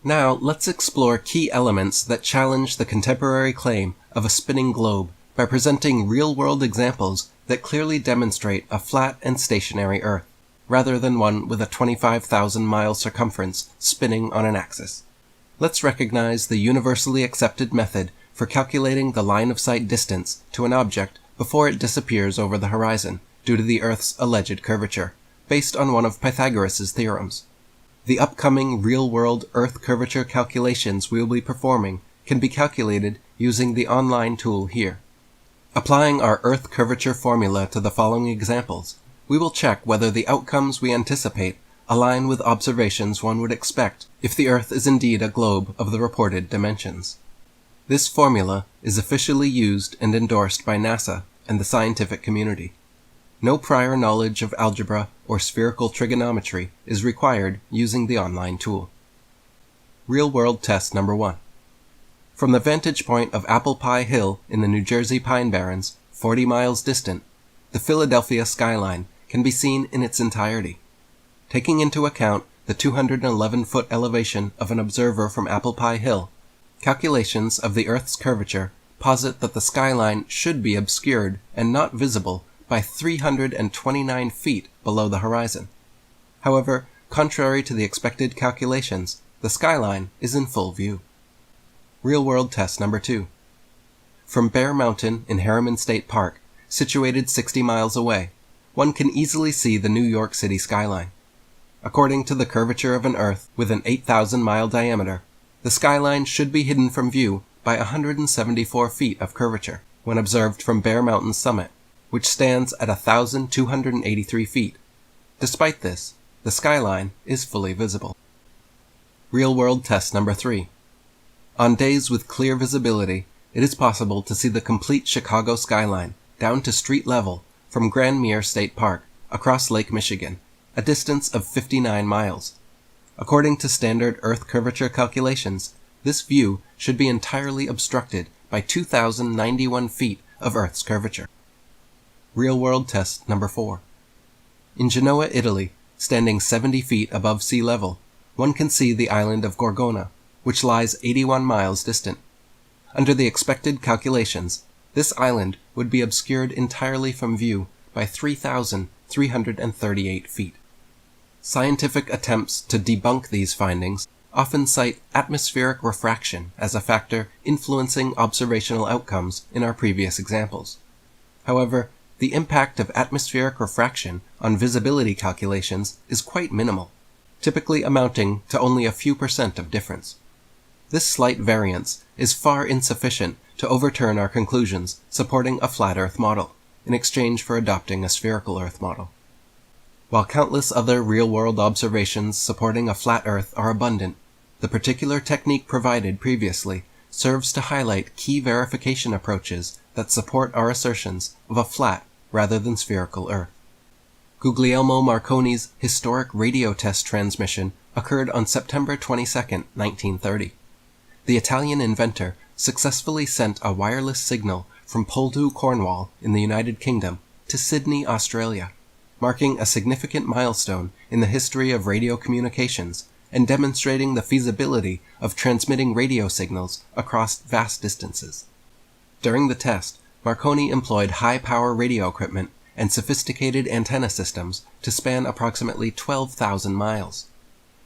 Now, let's explore key elements that challenge the contemporary claim of a spinning globe by presenting real-world examples that clearly demonstrate a flat and stationary Earth, rather than one with a 25,000-mile circumference spinning on an axis. Let's recognize the universally accepted method for calculating the line-of-sight distance to an object before it disappears over the horizon due to the Earth's alleged curvature, based on one of Pythagoras' theorems. The upcoming real-world Earth curvature calculations we will be performing can be calculated using the online tool here. Applying our Earth curvature formula to the following examples, we will check whether the outcomes we anticipate align with observations one would expect if the Earth is indeed a globe of the reported dimensions. This formula is officially used and endorsed by NASA and the scientific community. No prior knowledge of algebra or spherical trigonometry is required using the online tool. Real-world test number 1. From the vantage point of Apple Pie Hill in the New Jersey Pine Barrens, 40 miles distant, the Philadelphia skyline can be seen in its entirety. Taking into account the 211-foot elevation of an observer from Apple Pie Hill, calculations of the Earth's curvature posit that the skyline should be obscured and not visible by 329 feet below the horizon. However, contrary to the expected calculations, the skyline is in full view. Real-world test number 2. From Bear Mountain in Harriman State Park, situated 60 miles away, one can easily see the New York City skyline. According to the curvature of an Earth with an 8,000-mile diameter, the skyline should be hidden from view by 174 feet of curvature when observed from Bear Mountain's summit, which stands at 1,283 feet. Despite this, the skyline is fully visible. Real-world test number 3. On days with clear visibility, it is possible to see the complete Chicago skyline down to street level from Grand Mere State Park across Lake Michigan, a distance of 59 miles. According to standard Earth curvature calculations, this view should be entirely obstructed by 2,091 feet of Earth's curvature. Real-world test number 4. In Genoa, Italy, standing 70 feet above sea level, one can see the island of Gorgona, which lies 81 miles distant. Under the expected calculations, this island would be obscured entirely from view by 3,338 feet. Scientific attempts to debunk these findings often cite atmospheric refraction as a factor influencing observational outcomes in our previous examples. However, the impact of atmospheric refraction on visibility calculations is quite minimal, typically amounting to only a few % of difference. This slight variance is far insufficient to overturn our conclusions supporting a flat Earth model, in exchange for adopting a spherical Earth model. While countless other real-world observations supporting a flat Earth are abundant, the particular technique provided previously serves to highlight key verification approaches that support our assertions of a flat rather than spherical Earth. Guglielmo Marconi's historic radio test transmission occurred on September 22, 1930. The Italian inventor successfully sent a wireless signal from Poldhu, Cornwall, in the United Kingdom, to Sydney, Australia, marking a significant milestone in the history of radio communications and demonstrating the feasibility of transmitting radio signals across vast distances. During the test, Marconi employed high-power radio equipment and sophisticated antenna systems to span approximately 12,000 miles.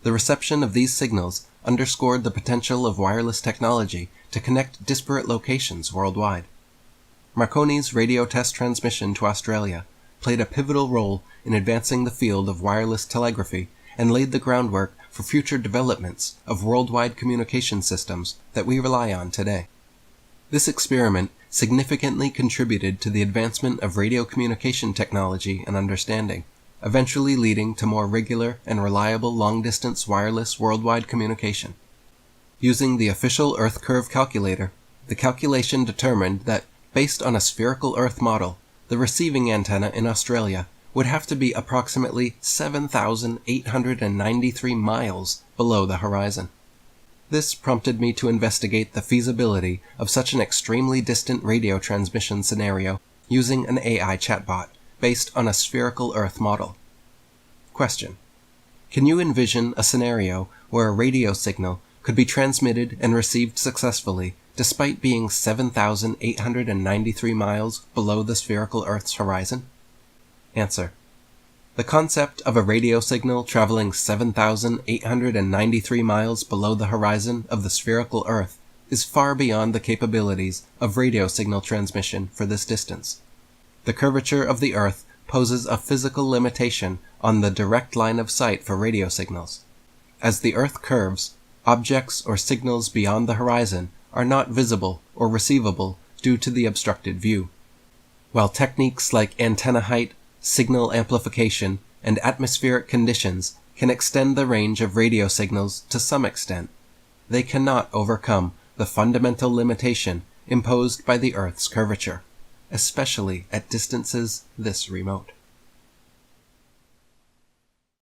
The reception of these signals underscored the potential of wireless technology to connect disparate locations worldwide. Marconi's radio test transmission to Australia played a pivotal role in advancing the field of wireless telegraphy and laid the groundwork for future developments of worldwide communication systems that we rely on today. This experiment significantly contributed to the advancement of radio communication technology and understanding, eventually leading to more regular and reliable long-distance wireless worldwide communication. Using the official Earth curve calculator, the calculation determined that, based on a spherical Earth model, the receiving antenna in Australia would have to be approximately 7,893 miles below the horizon. This prompted me to investigate the feasibility of such an extremely distant radio transmission scenario using an AI chatbot based on a spherical Earth model. Question: can you envision a scenario where a radio signal could be transmitted and received successfully despite being 7,893 miles below the spherical Earth's horizon? Answer. The concept of a radio signal traveling 7,893 miles below the horizon of the spherical Earth is far beyond the capabilities of radio signal transmission for this distance. The curvature of the Earth poses a physical limitation on the direct line of sight for radio signals. As the Earth curves, objects or signals beyond the horizon are not visible or receivable due to the obstructed view. While techniques like antenna height, signal amplification, and atmospheric conditions can extend the range of radio signals to some extent, they cannot overcome the fundamental limitation imposed by the Earth's curvature, especially at distances this remote.